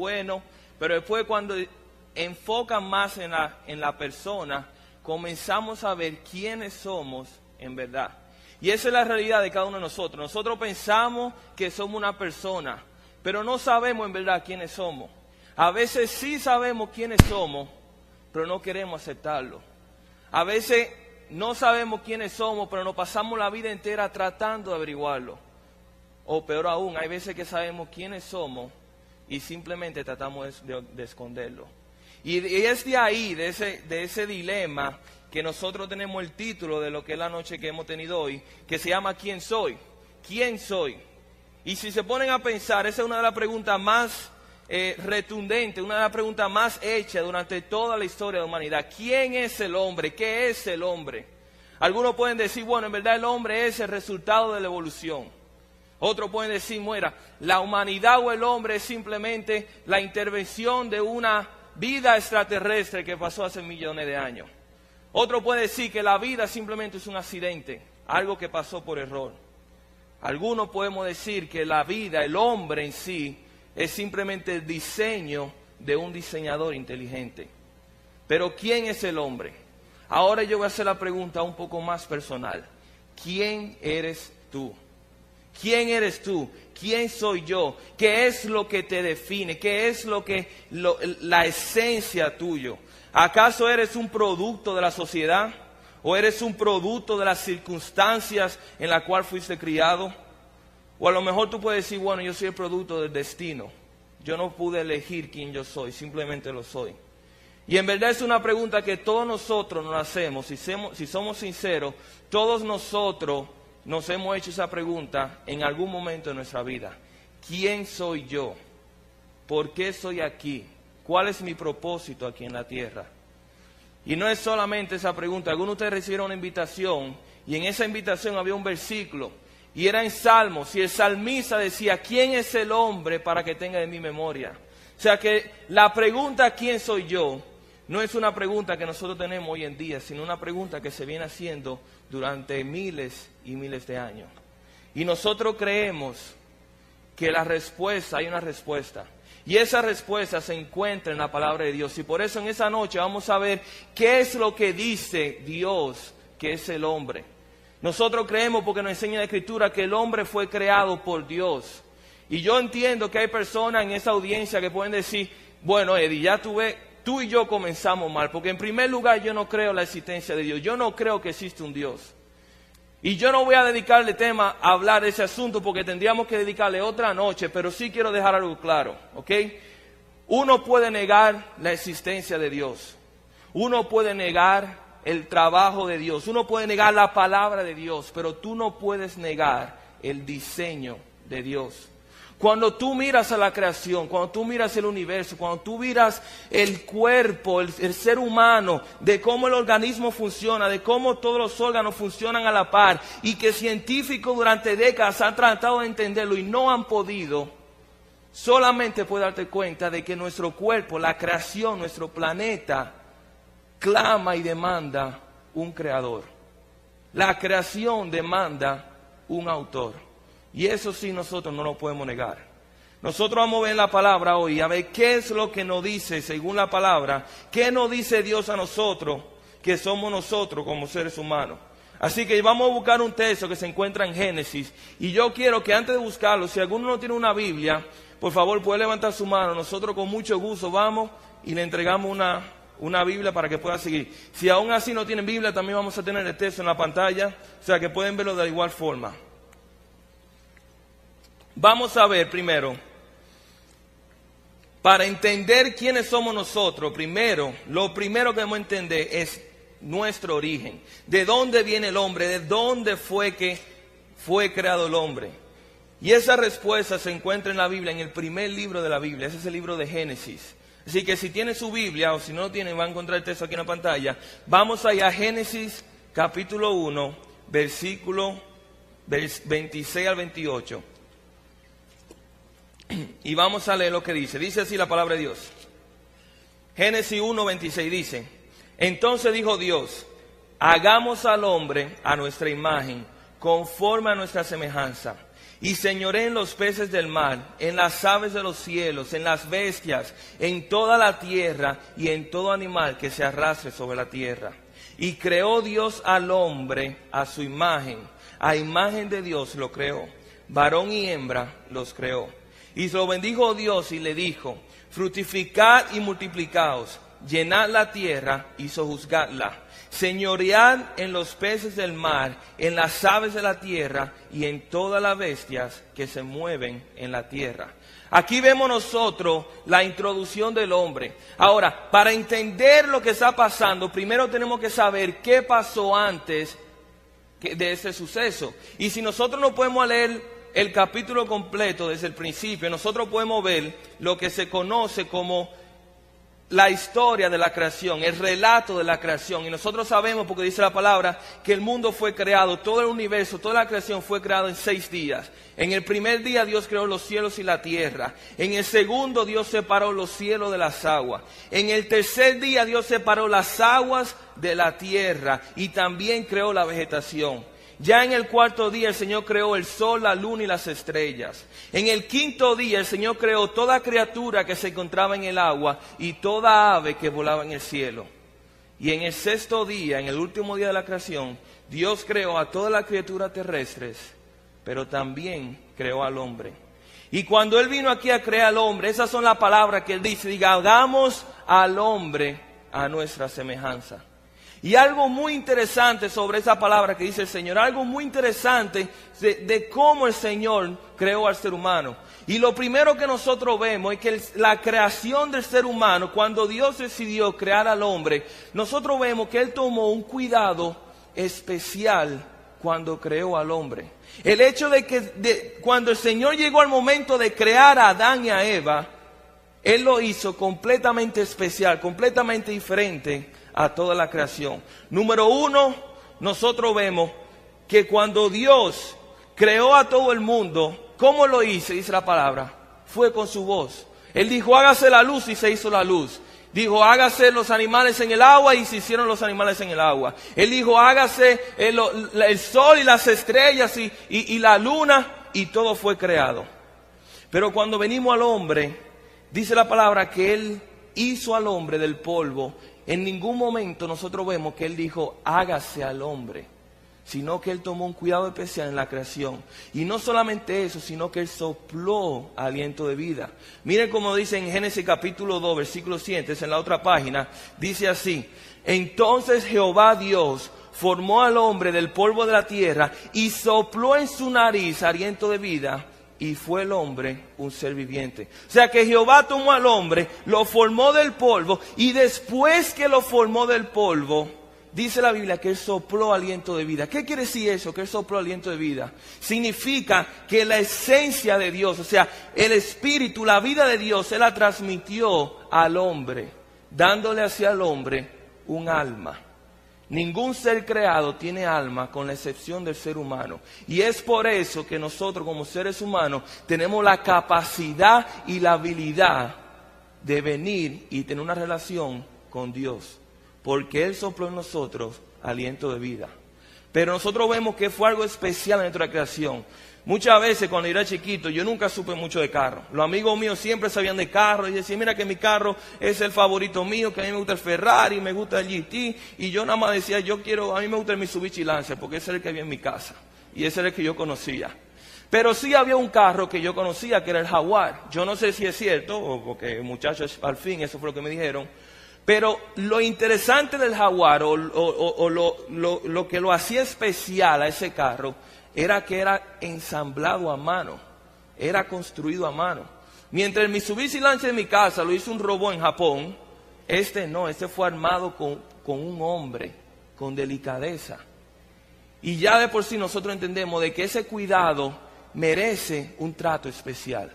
bueno, pero después cuando enfocan más en la persona, comenzamos a ver quiénes somos en verdad. Y esa es la realidad de cada uno de nosotros. Nosotros pensamos que somos una persona, pero no sabemos en verdad quiénes somos. A veces sí sabemos quiénes somos, pero no queremos aceptarlo. A veces no sabemos quiénes somos, pero nos pasamos la vida entera tratando de averiguarlo. O peor aún, hay veces que sabemos quiénes somos y simplemente tratamos de esconderlo. Y es de ahí, de ese dilema, que nosotros tenemos el título de lo que es la noche que hemos tenido hoy, que se llama ¿Quién soy? ¿Quién soy? Y si se ponen a pensar, esa es una de las preguntas más retundentes, una de las preguntas más hechas durante toda la historia de la humanidad. ¿Quién es el hombre? ¿Qué es el hombre? Algunos pueden decir, bueno, en verdad el hombre es el resultado de la evolución. Otros pueden decir, mira, la humanidad o el hombre es simplemente la intervención de una vida extraterrestre que pasó hace millones de años. Otro puede decir que la vida simplemente es un accidente, algo que pasó por error. Algunos podemos decir que la vida, el hombre en sí, es simplemente el diseño de un diseñador inteligente. Pero ¿quién es el hombre? Ahora yo voy a hacer la pregunta un poco más personal. ¿Quién eres tú? ¿Quién eres tú? ¿Quién soy yo? ¿Qué es lo que te define? ¿Qué es la esencia tuyo? ¿Acaso eres un producto de la sociedad? ¿O eres un producto de las circunstancias en las cuales fuiste criado? O a lo mejor tú puedes decir, bueno, yo soy el producto del destino. Yo no pude elegir quién yo soy, simplemente lo soy. Y en verdad es una pregunta que todos nosotros nos hacemos. Si somos sinceros, todos nosotros nos hemos hecho esa pregunta en algún momento de nuestra vida. ¿Quién soy yo? ¿Por qué estoy aquí? ¿Cuál es mi propósito aquí en la tierra? Y no es solamente esa pregunta. Algunos de ustedes recibieron una invitación y en esa invitación había un versículo y era en Salmos y el salmista decía, ¿quién es el hombre para que tenga de mi memoria? O sea que la pregunta ¿quién soy yo? No es una pregunta que nosotros tenemos hoy en día, sino una pregunta que se viene haciendo durante miles y miles de años. Y nosotros creemos que hay una respuesta. Y esa respuesta se encuentra en la palabra de Dios. Y por eso en esa noche vamos a ver qué es lo que dice Dios que es el hombre. Nosotros creemos, porque nos enseña la Escritura, que el hombre fue creado por Dios. Y yo entiendo que hay personas en esa audiencia que pueden decir, bueno, Eddie, ya tú y yo comenzamos mal. Porque en primer lugar yo no creo en la existencia de Dios. Yo no creo que existe un Dios. Y yo no voy a dedicarle tema a hablar de ese asunto porque tendríamos que dedicarle otra noche, pero sí quiero dejar algo claro, ¿ok? Uno puede negar la existencia de Dios. Uno puede negar el trabajo de Dios. Uno puede negar la palabra de Dios, pero tú no puedes negar el diseño de Dios. Cuando tú miras a la creación, cuando tú miras el universo, cuando tú miras el cuerpo, el ser humano, de cómo el organismo funciona, de cómo todos los órganos funcionan a la par, y que científicos durante décadas han tratado de entenderlo y no han podido, solamente puedes darte cuenta de que nuestro cuerpo, la creación, nuestro planeta, clama y demanda un creador. La creación demanda un autor. Y eso sí nosotros no lo podemos negar. Nosotros vamos a ver la palabra hoy, a ver qué es lo que nos dice según la palabra, qué nos dice Dios a nosotros, que somos nosotros como seres humanos. Así que vamos a buscar un texto que se encuentra en Génesis. Y yo quiero que antes de buscarlo, si alguno no tiene una Biblia, por favor puede levantar su mano. Nosotros con mucho gusto vamos y le entregamos una Biblia para que pueda seguir. Si aún así no tienen Biblia, también vamos a tener el texto en la pantalla, o sea que pueden verlo de igual forma. Vamos a ver primero, para entender quiénes somos nosotros, lo primero que debemos entender es nuestro origen. ¿De dónde viene el hombre? ¿De dónde fue que fue creado el hombre? Y esa respuesta se encuentra en la Biblia, en el primer libro de la Biblia. Ese es el libro de Génesis. Así que si tiene su Biblia, o si no lo tiene, va a encontrar el texto aquí en la pantalla. Vamos allá a Génesis capítulo 1, versículo 26 al 28. Y vamos a leer lo que dice. Dice así la palabra de Dios. Génesis 1:26 dice: Entonces dijo Dios, hagamos al hombre a nuestra imagen, conforme a nuestra semejanza, y señoré en los peces del mar, en las aves de los cielos, en las bestias, en toda la tierra y en todo animal que se arrastre sobre la tierra. Y creó Dios al hombre a su imagen, a imagen de Dios lo creó, varón y hembra los creó. Y lo bendijo Dios y le dijo: fructificad y multiplicaos, llenad la tierra y sojuzgadla, señoread en los peces del mar, en las aves de la tierra y en todas las bestias que se mueven en la tierra. Aquí vemos nosotros la introducción del hombre. Ahora, para entender lo que está pasando, primero tenemos que saber qué pasó antes de ese suceso. Y si nosotros no podemos leer el capítulo completo desde el principio, nosotros podemos ver lo que se conoce como la historia de la creación, el relato de la creación. Y nosotros sabemos, porque dice la palabra, que el mundo fue creado, todo el universo, toda la creación fue creada en 6 días. En el primer día Dios creó los cielos y la tierra. En el segundo Dios separó los cielos de las aguas. En el tercer día Dios separó las aguas de la tierra y también creó la vegetación. Ya en el cuarto día el Señor creó el sol, la luna y las estrellas. En el quinto día el Señor creó toda criatura que se encontraba en el agua y toda ave que volaba en el cielo. Y en el sexto día, en el último día de la creación, Dios creó a todas las criaturas terrestres, pero también creó al hombre. Y cuando Él vino aquí a crear al hombre, esas son las palabras que Él dice: diga, hagamos al hombre a nuestra semejanza. Y algo muy interesante sobre esa palabra que dice el Señor, algo muy interesante de cómo el Señor creó al ser humano. Y lo primero que nosotros vemos es que la creación del ser humano, cuando Dios decidió crear al hombre, nosotros vemos que Él tomó un cuidado especial cuando creó al hombre. El hecho de que cuando el Señor llegó al momento de crear a Adán y a Eva, Él lo hizo completamente especial, completamente diferente a toda la creación. Número 1, nosotros vemos que cuando Dios creó a todo el mundo, ¿cómo lo hizo? Dice la palabra, fue con su voz. Él dijo, hágase la luz, y se hizo la luz. Dijo, hágase los animales en el agua, y se hicieron los animales en el agua. Él dijo, hágase el sol y las estrellas y la luna, y todo fue creado. Pero cuando venimos al hombre, dice la palabra que Él hizo al hombre del polvo. En ningún momento nosotros vemos que Él dijo, hágase al hombre, sino que Él tomó un cuidado especial en la creación. Y no solamente eso, sino que Él sopló aliento de vida. Miren cómo dice en Génesis capítulo 2, versículo 7, es en la otra página, dice así: entonces Jehová Dios formó al hombre del polvo de la tierra y sopló en su nariz aliento de vida, y fue el hombre un ser viviente. O sea que Jehová tomó al hombre, lo formó del polvo, y después que lo formó del polvo, dice la Biblia que Él sopló aliento de vida. ¿Qué quiere decir eso? Que Él sopló aliento de vida. Significa que la esencia de Dios, o sea, el espíritu, la vida de Dios, Él la transmitió al hombre, dándole hacia el hombre un alma. Ningún ser creado tiene alma, con la excepción del ser humano. Y es por eso que nosotros como seres humanos tenemos la capacidad y la habilidad de venir y tener una relación con Dios, porque Él sopló en nosotros aliento de vida. Pero nosotros vemos que fue algo especial en nuestra creación. Muchas veces cuando yo era chiquito, yo nunca supe mucho de carro. Los amigos míos siempre sabían de carro y decían, mira que mi carro es el favorito mío, que a mí me gusta el Ferrari, me gusta el GT. Y yo nada más decía, a mí me gusta el Mitsubishi Lancer, porque ese era el que había en mi casa. Y ese era el que yo conocía. Pero sí había un carro que yo conocía, que era el Jaguar. Yo no sé si es cierto, o porque muchachos, al fin, eso fue lo que me dijeron. Pero lo interesante del Jaguar, o lo que lo hacía especial a ese carro, era que era ensamblado a mano, era construido a mano. Mientras el Mitsubishi Lancer de mi casa lo hizo un robot en Japón, este fue armado con un hombre, con delicadeza. Y ya de por sí nosotros entendemos de que ese cuidado merece un trato especial.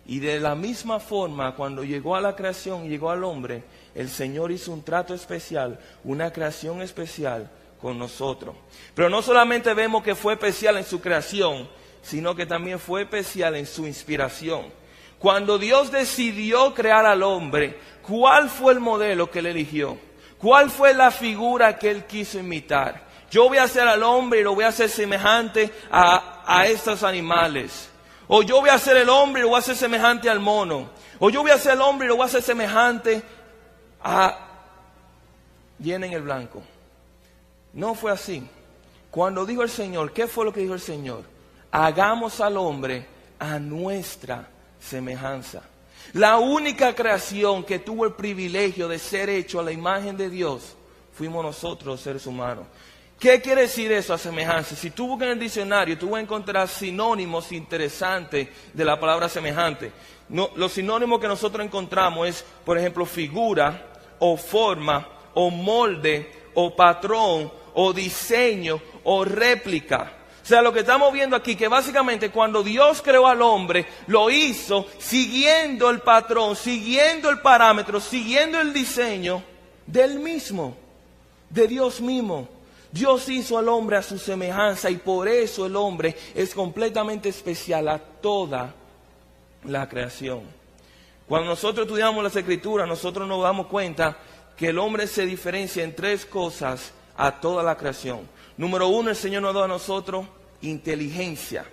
Y de la misma forma, cuando llegó a la creación y llegó al hombre, el Señor hizo un trato especial, una creación especial con nosotros. Pero no solamente vemos que fue especial en su creación, sino que también fue especial en su inspiración. Cuando Dios decidió crear al hombre, ¿cuál fue el modelo que Él eligió? ¿Cuál fue la figura que Él quiso imitar? Yo voy a hacer al hombre y lo voy a hacer semejante a estos animales. O yo voy a ser el hombre y lo voy a hacer semejante al mono. O yo voy a ser el hombre y lo voy a hacer semejante a... Llenen el blanco. No fue así. Cuando dijo el Señor, ¿qué fue lo que dijo el Señor? Hagamos al hombre a nuestra semejanza. La única creación que tuvo el privilegio de ser hecho a la imagen de Dios fuimos nosotros, los seres humanos. ¿Qué quiere decir eso, a semejanza? Si tú buscas en el diccionario, tú vas a encontrar sinónimos interesantes de la palabra semejante. No, los sinónimos que nosotros encontramos es, por ejemplo, figura, o forma, o molde, o patrón, o diseño, o réplica. O sea, lo que estamos viendo aquí, que básicamente cuando Dios creó al hombre, lo hizo siguiendo el patrón, siguiendo el parámetro, siguiendo el diseño del mismo, de Dios mismo. Dios hizo al hombre a su semejanza y por eso el hombre es completamente especial a toda la creación. Cuando nosotros estudiamos las Escrituras, nosotros nos damos cuenta que el hombre se diferencia en tres cosas a toda la creación. Número uno, el Señor nos da a nosotros inteligencia.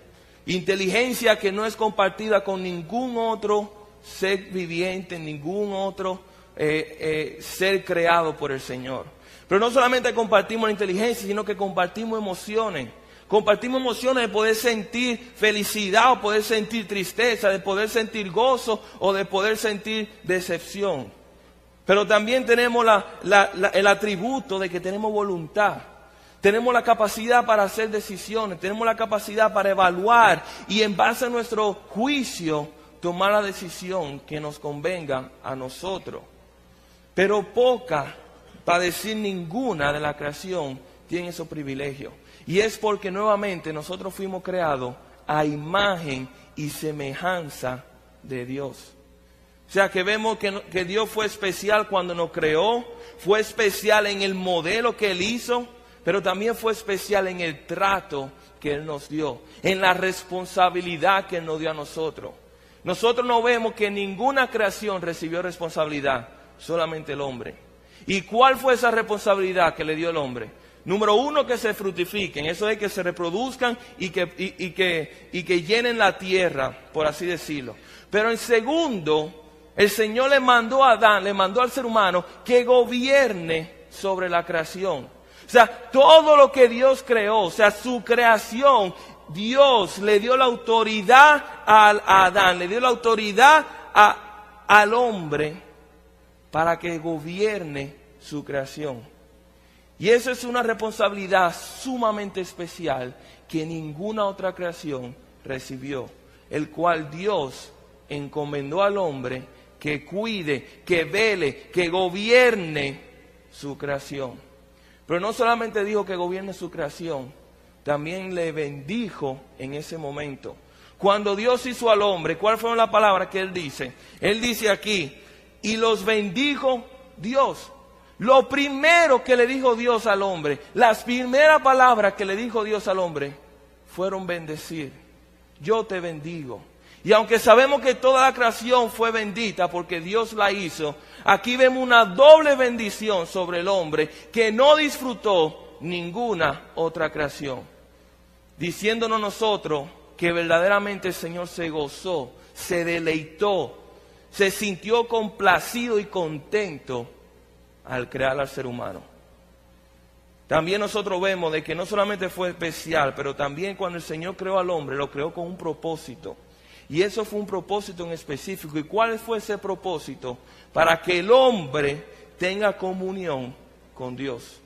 Inteligencia que no es compartida con ningún otro ser viviente, ningún otro ser creado por el Señor. Pero no solamente compartimos la inteligencia, sino que compartimos emociones. Compartimos emociones de poder sentir felicidad o poder sentir tristeza, de poder sentir gozo o de poder sentir decepción. Pero también tenemos el atributo de que tenemos voluntad. Tenemos la capacidad para hacer decisiones, tenemos la capacidad para evaluar y en base a nuestro juicio tomar la decisión que nos convenga a nosotros. Pero poca, para decir ninguna de la creación, tiene esos privilegios. Y es porque nuevamente nosotros fuimos creados a imagen y semejanza de Dios. O sea que vemos que Dios fue especial cuando nos creó, fue especial en el modelo que Él hizo, pero también fue especial en el trato que Él nos dio, en la responsabilidad que Él nos dio a nosotros. Nosotros no vemos que ninguna creación recibió responsabilidad, solamente el hombre. ¿Y cuál fue esa responsabilidad que le dio el hombre? Número uno, que se fructifiquen, eso es que se reproduzcan y que llenen la tierra, por así decirlo. Pero en segundo, el Señor le mandó a Adán, le mandó al ser humano que gobierne sobre la creación. O sea, todo lo que Dios creó, o sea, su creación, Dios le dio la autoridad a Adán, le dio la autoridad al hombre para que gobierne su creación. Y eso es una responsabilidad sumamente especial que ninguna otra creación recibió, el cual Dios encomendó al hombre que cuide, que vele, que gobierne su creación. Pero no solamente dijo que gobierne su creación, también le bendijo en ese momento. Cuando Dios hizo al hombre, ¿cuál fue la palabra que Él dice? Él dice aquí, y los bendijo Dios. Lo primero que le dijo Dios al hombre, las primeras palabras que le dijo Dios al hombre, fueron bendecir. Yo te bendigo. Y aunque sabemos que toda la creación fue bendita porque Dios la hizo, aquí vemos una doble bendición sobre el hombre que no disfrutó ninguna otra creación. Diciéndonos nosotros que verdaderamente el Señor se gozó, se deleitó, se sintió complacido y contento al crear al ser humano. También nosotros vemos de que no solamente fue especial, pero también cuando el Señor creó al hombre, lo creó con un propósito. Y eso fue un propósito en específico. ¿Y cuál fue ese propósito? Para que el hombre tenga comunión con Dios.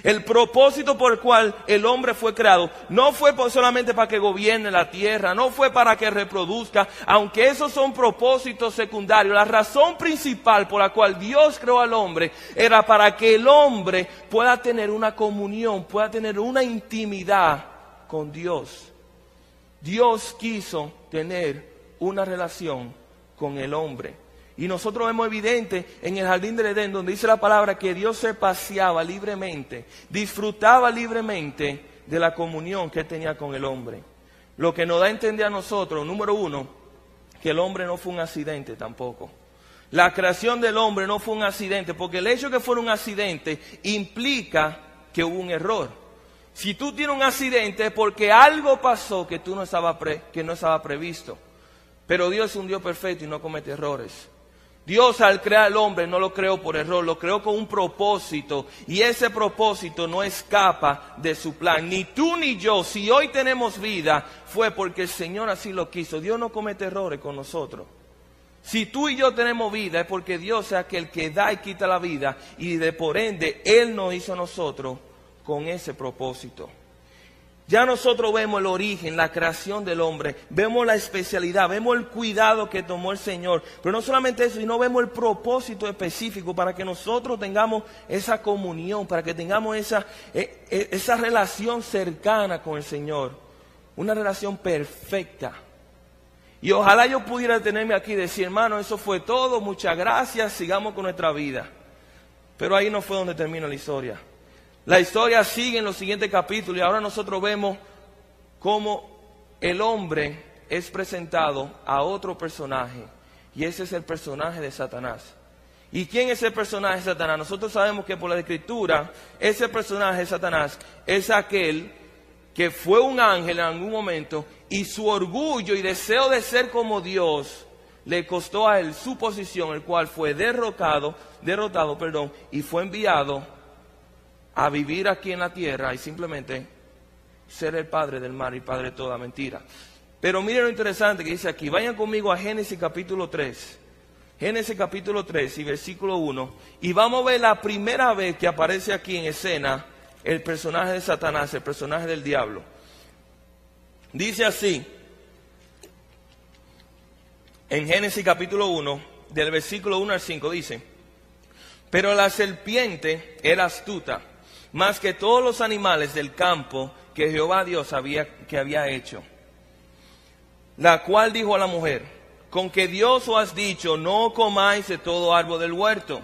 El propósito por el cual el hombre fue creado no fue solamente para que gobierne la tierra, no fue para que reproduzca, aunque esos son propósitos secundarios. La razón principal por la cual Dios creó al hombre era para que el hombre pueda tener una comunión, pueda tener una intimidad con Dios. Dios quiso tener una relación con el hombre. Y nosotros vemos evidente en el jardín del Edén, donde dice la palabra que Dios se paseaba libremente, disfrutaba libremente de la comunión que él tenía con el hombre. Lo que nos da a entender a nosotros, número uno, que el hombre no fue un accidente tampoco. La creación del hombre no fue un accidente, porque el hecho de que fuera un accidente implica que hubo un error. Si tú tienes un accidente es porque algo pasó que no estaba previsto. Pero Dios es un Dios perfecto y no comete errores. Dios al crear al hombre no lo creó por error, lo creó con un propósito. Y ese propósito no escapa de su plan. Ni tú ni yo, si hoy tenemos vida, fue porque el Señor así lo quiso. Dios no comete errores con nosotros. Si tú y yo tenemos vida es porque Dios es aquel que da y quita la vida. Y de por ende, Él nos hizo a nosotros con ese propósito. Ya nosotros vemos el origen, la creación del hombre, vemos la especialidad, vemos el cuidado que tomó el Señor. Pero no solamente eso, sino vemos el propósito específico para que nosotros tengamos esa comunión, para que tengamos esa relación cercana con el Señor. Una relación perfecta. Y ojalá yo pudiera detenerme aquí y decir, hermano, eso fue todo, muchas gracias, sigamos con nuestra vida. Pero ahí no fue donde termina la historia. La historia sigue en los siguientes capítulos y ahora nosotros vemos cómo el hombre es presentado a otro personaje y ese es el personaje de Satanás. ¿Y quién es el personaje de Satanás? Nosotros sabemos que por la Escritura ese personaje de Satanás es aquel que fue un ángel en algún momento y su orgullo y deseo de ser como Dios le costó a él su posición, el cual fue derrotado, y fue enviado a vivir aquí en la tierra y simplemente ser el padre del mal y padre de toda mentira. Pero miren lo interesante que dice aquí. Vayan conmigo a Génesis capítulo 3. Génesis capítulo 3 y versículo 1. Y vamos a ver la primera vez que aparece aquí en escena el personaje de Satanás, el personaje del diablo. Dice así. En Génesis capítulo 1, del versículo 1 al 5, dice: pero la serpiente era astuta, más que todos los animales del campo que Jehová Dios había hecho. La cual dijo a la mujer: con que Dios os has dicho, no comáis de todo árbol del huerto.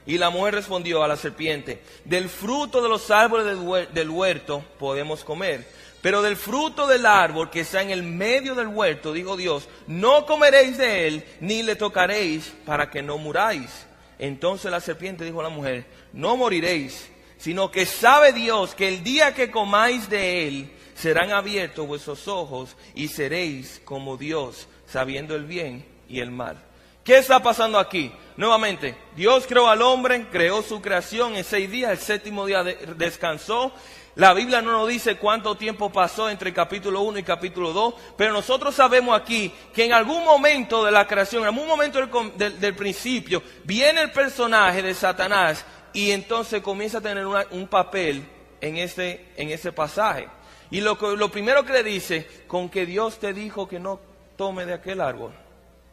Y la mujer respondió a la serpiente: del fruto de los árboles del huerto podemos comer, pero del fruto del árbol que está en el medio del huerto, dijo Dios, no comeréis de él, ni le tocaréis, para que no muráis. Entonces la serpiente dijo a la mujer: no moriréis, sino que sabe Dios que el día que comáis de él, serán abiertos vuestros ojos y seréis como Dios, sabiendo el bien y el mal. ¿Qué está pasando aquí? Nuevamente, Dios creó al hombre, creó su creación en 6 días, el 7º día descansó. La Biblia no nos dice cuánto tiempo pasó entre el capítulo 1 y capítulo 2, pero nosotros sabemos aquí que en algún momento de la creación, en algún momento del principio, viene el personaje de Satanás y entonces comienza a tener un papel en ese pasaje. Y lo primero que le dice, con que Dios te dijo que no tome de aquel árbol.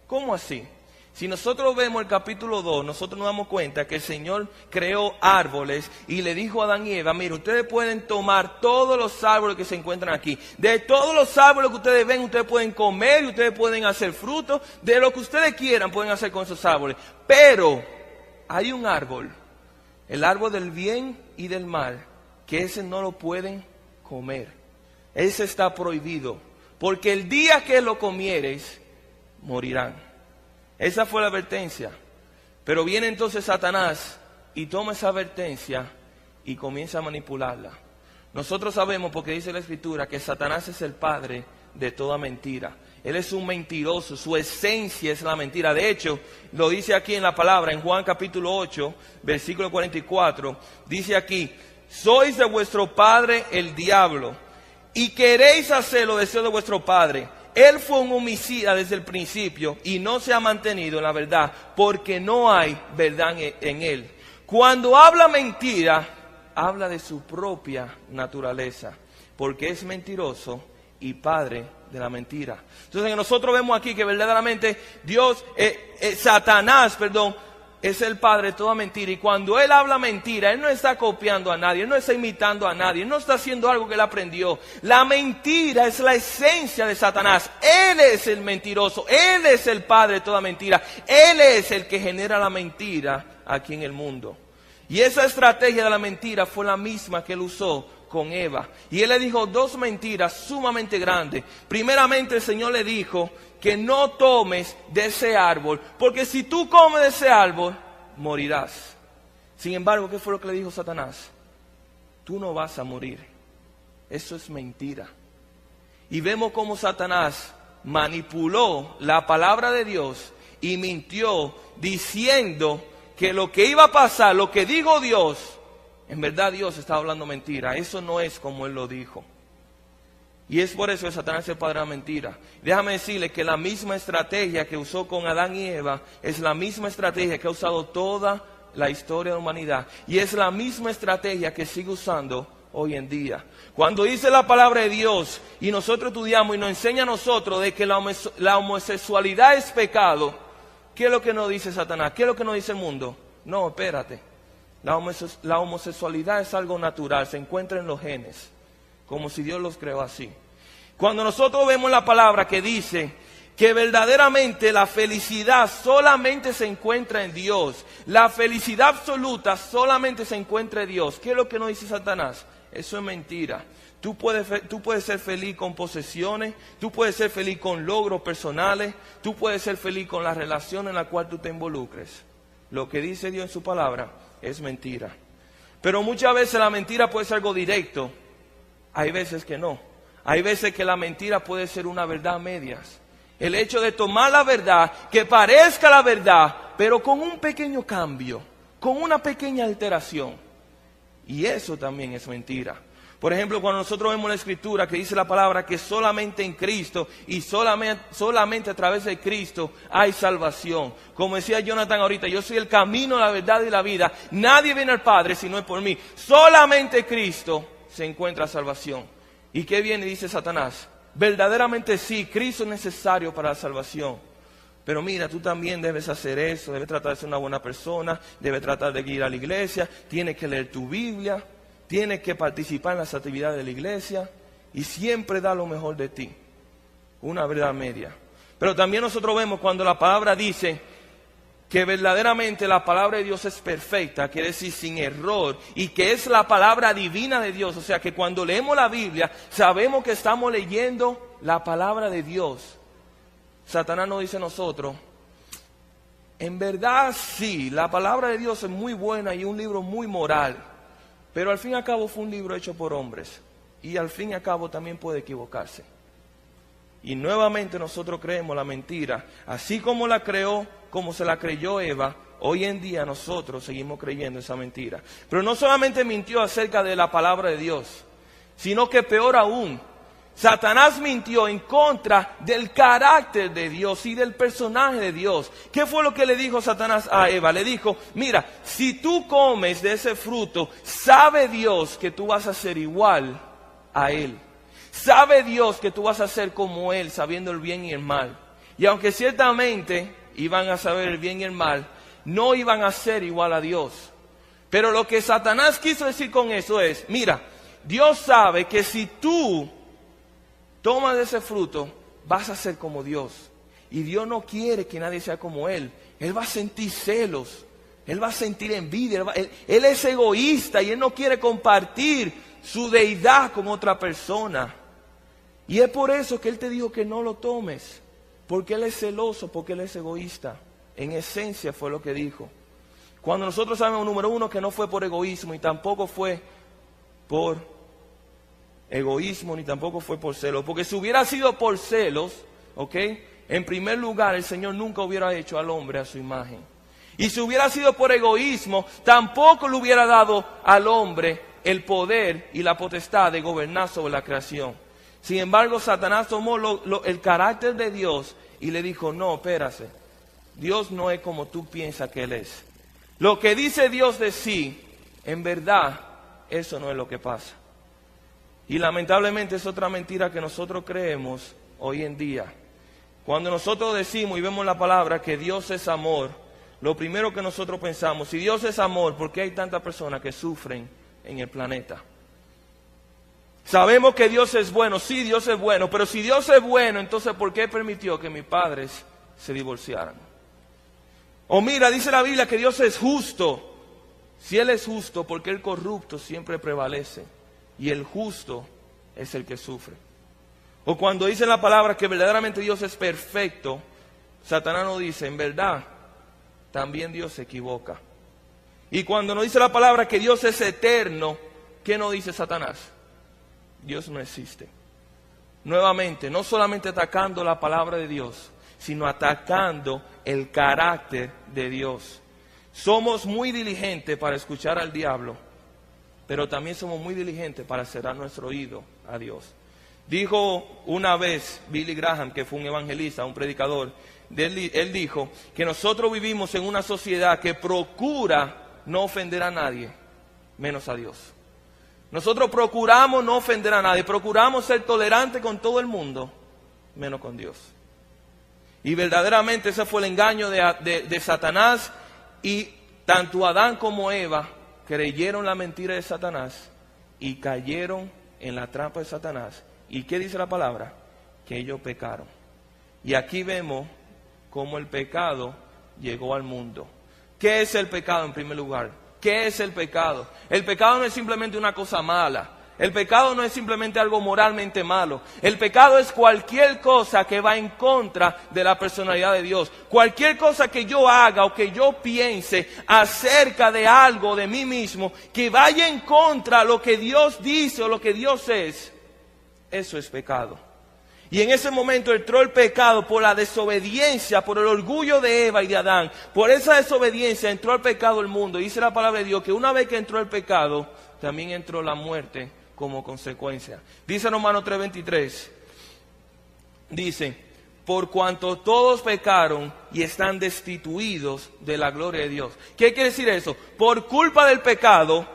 ¿Cómo así? Si nosotros vemos el capítulo 2, nosotros nos damos cuenta que el Señor creó árboles y le dijo a Adán y Eva: mire, ustedes pueden tomar todos los árboles que se encuentran aquí. De todos los árboles que ustedes ven, ustedes pueden comer y ustedes pueden hacer fruto. De lo que ustedes quieran pueden hacer con esos árboles. Pero hay un árbol, el árbol del bien y del mal, que ese no lo pueden comer. Ese está prohibido, porque el día que lo comiereis, morirán. Esa fue la advertencia. Pero viene entonces Satanás y toma esa advertencia y comienza a manipularla. Nosotros sabemos, porque dice la Escritura, que Satanás es el padre de toda mentira. Él es un mentiroso, su esencia es la mentira. De hecho, lo dice aquí en la palabra, en Juan capítulo 8, versículo 44, dice aquí: sois de vuestro padre el diablo, y queréis hacer los deseos de vuestro padre. Él fue un homicida desde el principio y no se ha mantenido en la verdad, porque no hay verdad en él. Cuando habla mentira, habla de su propia naturaleza, porque es mentiroso y padre de la mentira. Entonces nosotros vemos aquí que verdaderamente Satanás, es el padre de toda mentira. Y cuando él habla mentira, él no está copiando a nadie, él no está imitando a nadie, él no está haciendo algo que él aprendió. La mentira es la esencia de Satanás. Él es el mentiroso, él es el padre de toda mentira, él es el que genera la mentira aquí en el mundo. Y esa estrategia de la mentira fue la misma que él usó con Eva. Y él le dijo 2 mentiras sumamente grandes. Primeramente, el Señor le dijo que no tomes de ese árbol, porque si tú comes de ese árbol, morirás. Sin embargo, ¿qué fue lo que le dijo Satanás? Tú no vas a morir. Eso es mentira. Y vemos cómo Satanás manipuló la palabra de Dios y mintió diciendo que lo que iba a pasar, lo que dijo Dios, en verdad Dios estaba hablando mentira. Eso no es como Él lo dijo. Y es por eso que Satanás es el padre de la mentira. Déjame decirle que la misma estrategia que usó con Adán y Eva es la misma estrategia que ha usado toda la historia de la humanidad. Y es la misma estrategia que sigue usando hoy en día. Cuando dice la palabra de Dios y nosotros estudiamos y nos enseña a nosotros de que la homosexualidad es pecado, ¿qué es lo que nos dice Satanás? ¿Qué es lo que nos dice el mundo? No, espérate. La homosexualidad es algo natural, se encuentra en los genes, como si Dios los creó así. Cuando nosotros vemos la palabra que dice que verdaderamente la felicidad solamente se encuentra en Dios, la felicidad absoluta solamente se encuentra en Dios, ¿qué es lo que nos dice Satanás? Eso es mentira. Tú puedes ser feliz con posesiones, tú puedes ser feliz con logros personales, tú puedes ser feliz con la relación en la cual tú te involucres. Lo que dice Dios en su palabra es mentira. Pero muchas veces la mentira puede ser algo directo, hay veces que no. Hay veces que la mentira puede ser una verdad a medias. El hecho de tomar la verdad, que parezca la verdad, pero con un pequeño cambio, con una pequeña alteración. Y eso también es mentira. Por ejemplo, cuando nosotros vemos la Escritura que dice la palabra que solamente en Cristo y solamente a través de Cristo hay salvación. Como decía Jonathan ahorita, yo soy el camino, la verdad y la vida. Nadie viene al Padre si no es por mí. Solamente Cristo se encuentra salvación. ¿Y qué viene y dice Satanás? Verdaderamente sí, Cristo es necesario para la salvación. Pero mira, tú también debes hacer eso, debes tratar de ser una buena persona, debes tratar de ir a la iglesia, tienes que leer tu Biblia, tienes que participar en las actividades de la iglesia y siempre da lo mejor de ti. Una verdad media. Pero también nosotros vemos cuando la palabra dice que verdaderamente la palabra de Dios es perfecta, quiere decir sin error, y que es la palabra divina de Dios. O sea que cuando leemos la Biblia sabemos que estamos leyendo la palabra de Dios. Satanás nos dice a nosotros, en verdad sí, la palabra de Dios es muy buena y un libro muy moral, pero al fin y al cabo fue un libro hecho por hombres, y al fin y al cabo también puede equivocarse. Y nuevamente nosotros creemos la mentira, así como la creó, como se la creyó Eva, hoy en día nosotros seguimos creyendo esa mentira. Pero no solamente mintió acerca de la palabra de Dios, sino que peor aún, Satanás mintió en contra del carácter de Dios y del personaje de Dios. ¿Qué fue lo que le dijo Satanás a Eva? Le dijo, mira, si tú comes de ese fruto, sabe Dios que tú vas a ser igual a Él. Sabe Dios que tú vas a ser como Él, sabiendo el bien y el mal. Y aunque ciertamente iban a saber el bien y el mal, no iban a ser igual a Dios. Pero lo que Satanás quiso decir con eso es, mira, Dios sabe que si tú tomas de ese fruto, vas a ser como Dios. Y Dios no quiere que nadie sea como Él. Él va a sentir celos, Él va a sentir envidia, Él es egoísta y Él no quiere compartir su deidad con otra persona. Y es por eso que Él te dijo que no lo tomes, porque Él es celoso, porque Él es egoísta. En esencia fue lo que dijo. Cuando nosotros sabemos, número uno, que no fue por egoísmo y tampoco fue por egoísmo ni tampoco fue por celos, porque si hubiera sido por celos, ¿ok? En primer lugar, el Señor nunca hubiera hecho al hombre a su imagen. Y si hubiera sido por egoísmo, tampoco le hubiera dado al hombre el poder y la potestad de gobernar sobre la creación. Sin embargo, Satanás tomó el carácter de Dios y le dijo, no, espérate, Dios no es como tú piensas que Él es. Lo que dice Dios de sí, en verdad, eso no es lo que pasa. Y lamentablemente es otra mentira que nosotros creemos hoy en día. Cuando nosotros decimos y vemos la palabra que Dios es amor, lo primero que nosotros pensamos, si Dios es amor, ¿por qué hay tantas personas que sufren en el planeta? Sabemos que Dios es bueno, sí, Dios es bueno, pero si Dios es bueno, entonces ¿por qué permitió que mis padres se divorciaran? O mira, dice la Biblia que Dios es justo. Si Él es justo, ¿por qué el corrupto siempre prevalece? Y el justo es el que sufre. O cuando dice la palabra que verdaderamente Dios es perfecto, Satanás nos dice, en verdad, también Dios se equivoca. Y cuando nos dice la palabra que Dios es eterno, ¿qué nos dice Satanás? Dios no existe. Nuevamente, no solamente atacando la palabra de Dios, sino atacando el carácter de Dios. Somos muy diligentes para escuchar al diablo, pero también somos muy diligentes para cerrar nuestro oído a Dios. Dijo una vez Billy Graham, que fue un evangelista, un predicador, él dijo que nosotros vivimos en una sociedad que procura no ofender a nadie, menos a Dios. Nosotros procuramos no ofender a nadie, procuramos ser tolerantes con todo el mundo, menos con Dios. Y verdaderamente ese fue el engaño de Satanás, y tanto Adán como Eva creyeron la mentira de Satanás y cayeron en la trampa de Satanás. ¿Y qué dice la palabra? Que ellos pecaron. Y aquí vemos cómo el pecado llegó al mundo. ¿Qué es el pecado en primer lugar? ¿Qué es el pecado? El pecado no es simplemente una cosa mala. El pecado no es simplemente algo moralmente malo. El pecado es cualquier cosa que va en contra de la personalidad de Dios. Cualquier cosa que yo haga o que yo piense acerca de algo de mí mismo que vaya en contra de lo que Dios dice o lo que Dios es, eso es pecado. Y en ese momento entró el pecado por la desobediencia, por el orgullo de Eva y de Adán. Por esa desobediencia entró el pecado al mundo. Y dice la palabra de Dios que una vez que entró el pecado, también entró la muerte como consecuencia. Dice Romanos 3:23, dice: por cuanto todos pecaron y están destituidos de la gloria de Dios. ¿Qué quiere decir eso? Por culpa del pecado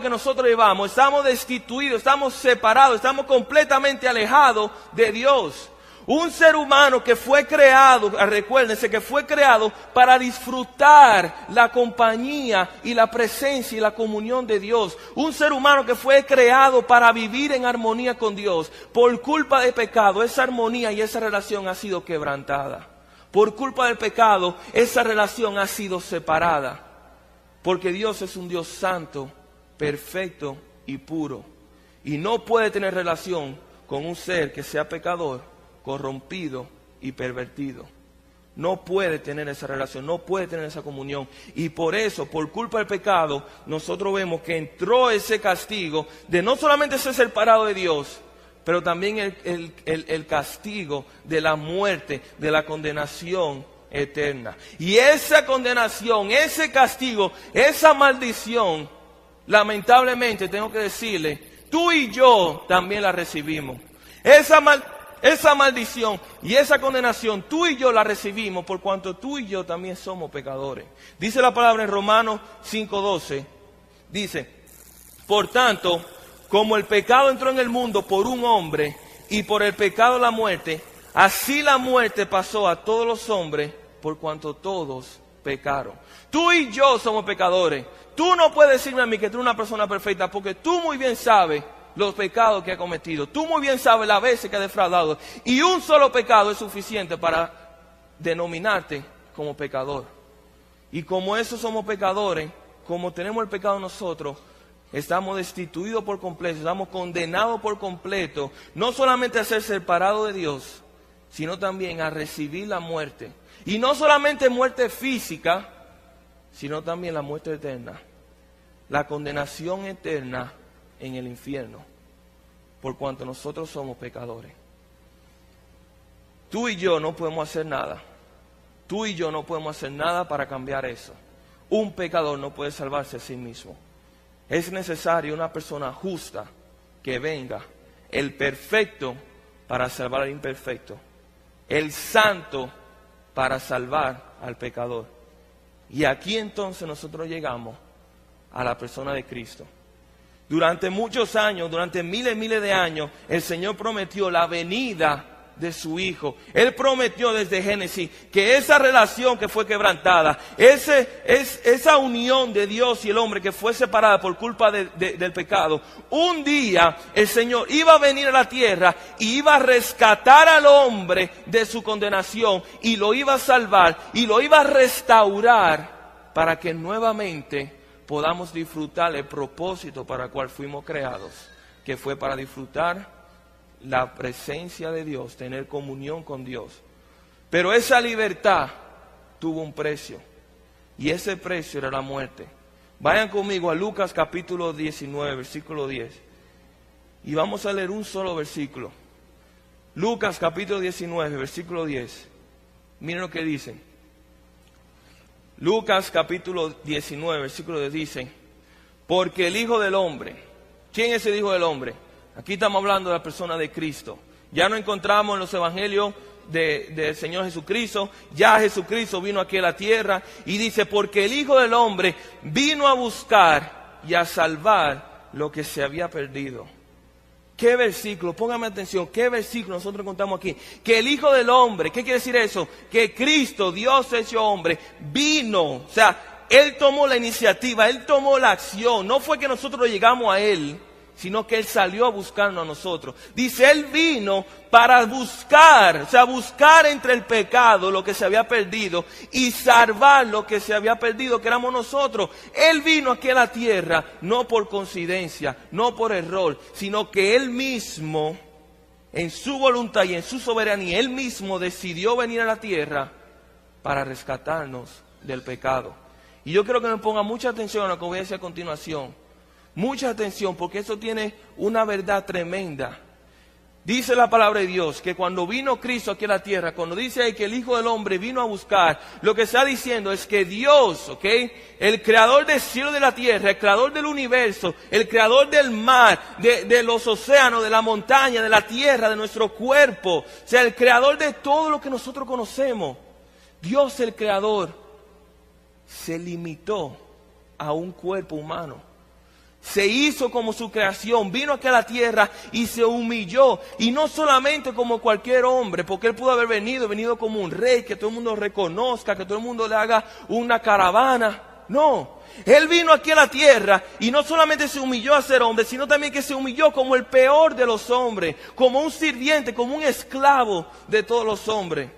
que nosotros llevamos, estamos destituidos, estamos separados, estamos completamente alejados de Dios. Un ser humano que fue creado, recuérdense que fue creado para disfrutar la compañía y la presencia y la comunión de Dios. Un ser humano que fue creado para vivir en armonía con Dios. Por culpa del pecado, esa armonía y esa relación ha sido quebrantada. Por culpa del pecado, esa relación ha sido separada. Porque Dios es un Dios santo, perfecto y puro. Y no puede tener relación con un ser que sea pecador, corrompido y pervertido. No puede tener esa relación, no puede tener esa comunión. Y por eso, por culpa del pecado, nosotros vemos que entró ese castigo de no solamente ser separado de Dios, pero también el castigo de la muerte, de la condenación eterna. Y esa condenación, ese castigo, esa maldición, lamentablemente tengo que decirle, tú y yo también la recibimos. Esa maldición y esa condenación, tú y yo la recibimos por cuanto tú y yo también somos pecadores. Dice la palabra en Romanos 5:12, dice: por tanto, como el pecado entró en el mundo por un hombre y por el pecado la muerte, así la muerte pasó a todos los hombres por cuanto todos pecaron. Tú y yo somos pecadores. Tú no puedes decirme a mí que tú eres una persona perfecta, porque tú muy bien sabes los pecados que has cometido. Tú muy bien sabes las veces que has defraudado. Y un solo pecado es suficiente para denominarte como pecador. Y como esos somos pecadores, como tenemos el pecado nosotros, estamos destituidos por completo, estamos condenados por completo, no solamente a ser separados de Dios, sino también a recibir la muerte. Y no solamente muerte física, sino también la muerte eterna. La condenación eterna en el infierno, por cuanto nosotros somos pecadores. Tú y yo no podemos hacer nada. Tú y yo no podemos hacer nada para cambiar eso. Un pecador no puede salvarse a sí mismo. Es necesario una persona justa que venga, el perfecto para salvar al imperfecto, el santo para salvar al pecador. Y aquí entonces nosotros llegamos a la persona de Cristo. Durante muchos años, durante miles y miles de años, el Señor prometió la venida de su Hijo. Él prometió desde Génesis que esa relación que fue quebrantada, esa unión de Dios y el hombre que fue separada por culpa del pecado, un día el Señor iba a venir a la tierra y iba a rescatar al hombre de su condenación y lo iba a salvar y lo iba a restaurar para que nuevamente podamos disfrutar el propósito para el cual fuimos creados, que fue para disfrutar la presencia de Dios, tener comunión con Dios. Pero esa libertad tuvo un precio, y ese precio era la muerte. Vayan conmigo a Lucas capítulo 19, versículo 10. Y vamos a leer un solo versículo. Lucas capítulo 19, versículo 10. Miren lo que dice. Lucas capítulo 19, versículo 10 dice: porque el Hijo del Hombre, ¿quién es el Hijo del Hombre? Aquí estamos hablando de la persona de Cristo. Ya no encontramos en los evangelios del Señor Jesucristo. Ya Jesucristo vino aquí a la tierra y dice: porque el Hijo del Hombre vino a buscar y a salvar lo que se había perdido. ¿Qué versículo? Póngame atención, ¿qué versículo nosotros contamos aquí? Que el Hijo del Hombre, ¿qué quiere decir eso? Que Cristo, Dios hecho hombre, vino, o sea, Él tomó la iniciativa, Él tomó la acción. No fue que nosotros llegamos a Él, sino que Él salió a buscarnos a nosotros. Dice, Él vino para buscar, o sea, buscar entre el pecado lo que se había perdido y salvar lo que se había perdido, que éramos nosotros. Él vino aquí a la tierra, no por coincidencia, no por error, sino que Él mismo, en su voluntad y en su soberanía, Él mismo decidió venir a la tierra para rescatarnos del pecado. Y yo quiero que me ponga mucha atención a lo que voy a decir a continuación. Mucha atención, porque eso tiene una verdad tremenda. Dice la palabra de Dios que cuando vino Cristo aquí a la tierra, cuando dice ahí que el Hijo del Hombre vino a buscar, lo que está diciendo es que Dios, ¿ok?, el creador del cielo y de la tierra, el creador del universo, el creador del mar, de los océanos, de la montaña, de la tierra, de nuestro cuerpo, o sea, el creador de todo lo que nosotros conocemos, Dios el creador, se limitó a un cuerpo humano. Se hizo como su creación, vino aquí a la tierra y se humilló. Y no solamente como cualquier hombre, porque Él pudo haber venido como un rey, que todo el mundo reconozca, que todo el mundo le haga una caravana. No, Él vino aquí a la tierra y no solamente se humilló a ser hombre, sino también que se humilló como el peor de los hombres, como un sirviente, como un esclavo de todos los hombres.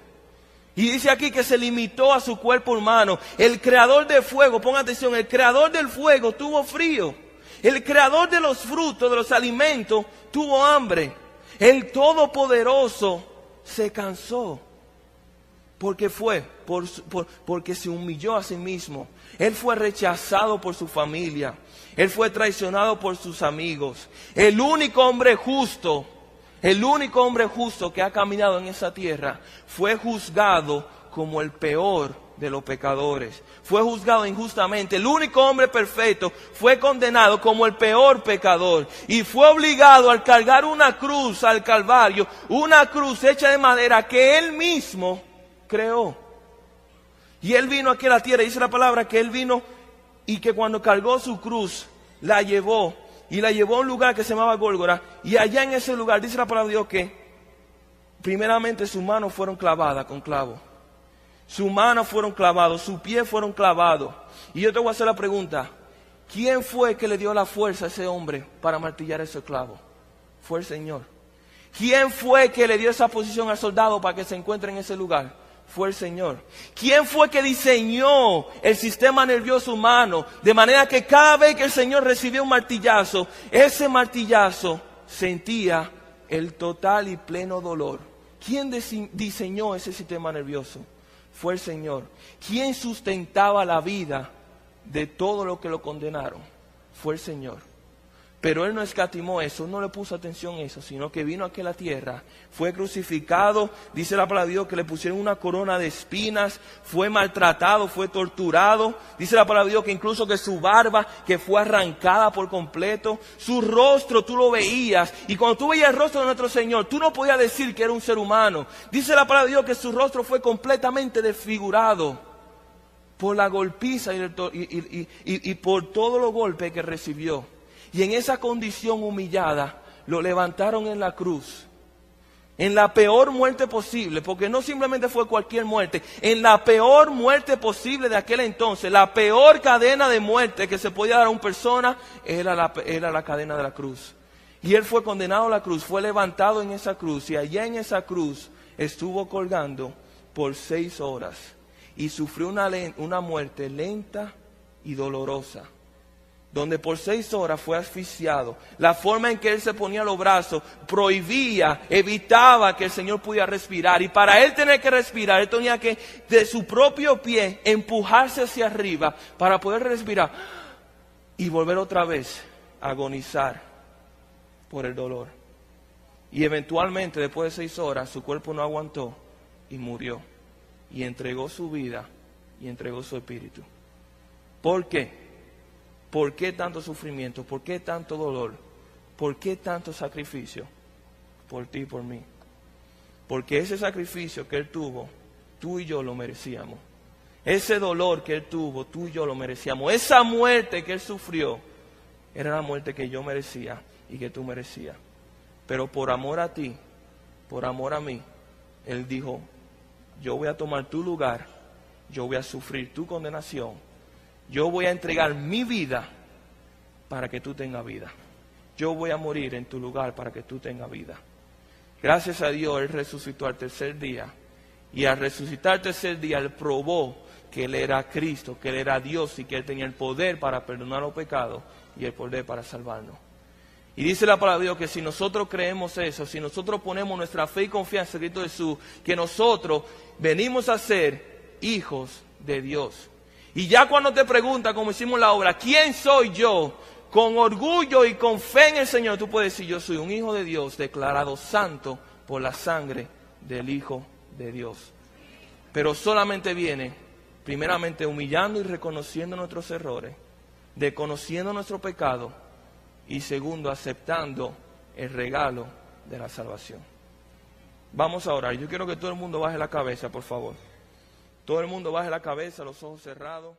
Y dice aquí que se limitó a su cuerpo humano. El creador de fuego, ponga atención, el creador del fuego tuvo frío. El creador de los frutos, de los alimentos, tuvo hambre. El Todopoderoso se cansó. Porque porque se humilló a sí mismo. Él fue rechazado por su familia. Él fue traicionado por sus amigos. El único hombre justo que ha caminado en esa tierra, fue juzgado como el peor de los pecadores. Fue juzgado injustamente. El único hombre perfecto fue condenado como el peor pecador y fue obligado a cargar una cruz al Calvario, una cruz hecha de madera que Él mismo creó. Y Él vino aquí a la tierra, dice la palabra que Él vino y que cuando cargó su cruz la llevó y la llevó a un lugar que se llamaba Gólgota, y allá en ese lugar dice la palabra de Dios que primeramente sus manos fueron clavadas con clavos. Sus manos fueron clavados, sus pies fueron clavados. Y yo te voy a hacer la pregunta: ¿quién fue que le dio la fuerza a ese hombre para martillar ese clavo? Fue el Señor. ¿Quién fue que le dio esa posición al soldado para que se encuentre en ese lugar? Fue el Señor. ¿Quién fue que diseñó el sistema nervioso humano de manera que cada vez que el Señor recibía un martillazo, ese martillazo sentía el total y pleno dolor? ¿Quién diseñó ese sistema nervioso? Fue el Señor. ¿Quién sustentaba la vida de todo lo que lo condenaron? Fue el Señor. Pero Él no escatimó eso, no le puso atención a eso, sino que vino aquí a la tierra, fue crucificado, dice la palabra de Dios que le pusieron una corona de espinas, fue maltratado, fue torturado, dice la palabra de Dios que incluso que su barba que fue arrancada por completo, su rostro tú lo veías, y cuando tú veías el rostro de nuestro Señor, tú no podías decir que era un ser humano. Dice la palabra de Dios que su rostro fue completamente desfigurado por la golpiza y por todos los golpes que recibió. Y en esa condición humillada, lo levantaron en la cruz, en la peor muerte posible, porque no simplemente fue cualquier muerte, en la peor muerte posible de aquel entonces, la peor cadena de muerte que se podía dar a una persona, era la cadena de la cruz. Y Él fue condenado a la cruz, fue levantado en esa cruz, y allá en esa cruz estuvo colgando por 6 horas, y sufrió una muerte lenta y dolorosa, donde por 6 horas fue asfixiado. La forma en que Él se ponía los brazos evitaba que el Señor pudiera respirar. Y para Él tener que respirar, Él tenía que de su propio pie empujarse hacia arriba para poder respirar y volver otra vez a agonizar. por el dolor. Y eventualmente, después de 6 horas, su cuerpo no aguantó y murió. Y entregó su vida y entregó su espíritu. ¿Por qué? ¿Por qué tanto sufrimiento? ¿Por qué tanto dolor? ¿Por qué tanto sacrificio? Por ti y por mí. Porque ese sacrificio que Él tuvo, tú y yo lo merecíamos. Ese dolor que Él tuvo, tú y yo lo merecíamos. Esa muerte que Él sufrió, era la muerte que yo merecía y que tú merecías. Pero por amor a ti, por amor a mí, Él dijo, yo voy a tomar tu lugar, yo voy a sufrir tu condenación, yo voy a entregar mi vida para que tú tengas vida. Yo voy a morir en tu lugar para que tú tengas vida. Gracias a Dios, Él resucitó al tercer día. Y al resucitar al tercer día, Él probó que Él era Cristo, que Él era Dios y que Él tenía el poder para perdonar los pecados y el poder para salvarnos. Y dice la palabra de Dios que si nosotros creemos eso, si nosotros ponemos nuestra fe y confianza en Cristo Jesús, que nosotros venimos a ser hijos de Dios. Y ya cuando te pregunta, como hicimos la obra, ¿quién soy yo? Con orgullo y con fe en el Señor, tú puedes decir, yo soy un hijo de Dios, declarado santo por la sangre del Hijo de Dios. Pero solamente viene, primeramente, humillando y reconociendo nuestros errores, reconociendo nuestro pecado, y segundo, aceptando el regalo de la salvación. Vamos a orar. Yo quiero que todo el mundo baje la cabeza, por favor. Todo el mundo baje la cabeza, los ojos cerrados.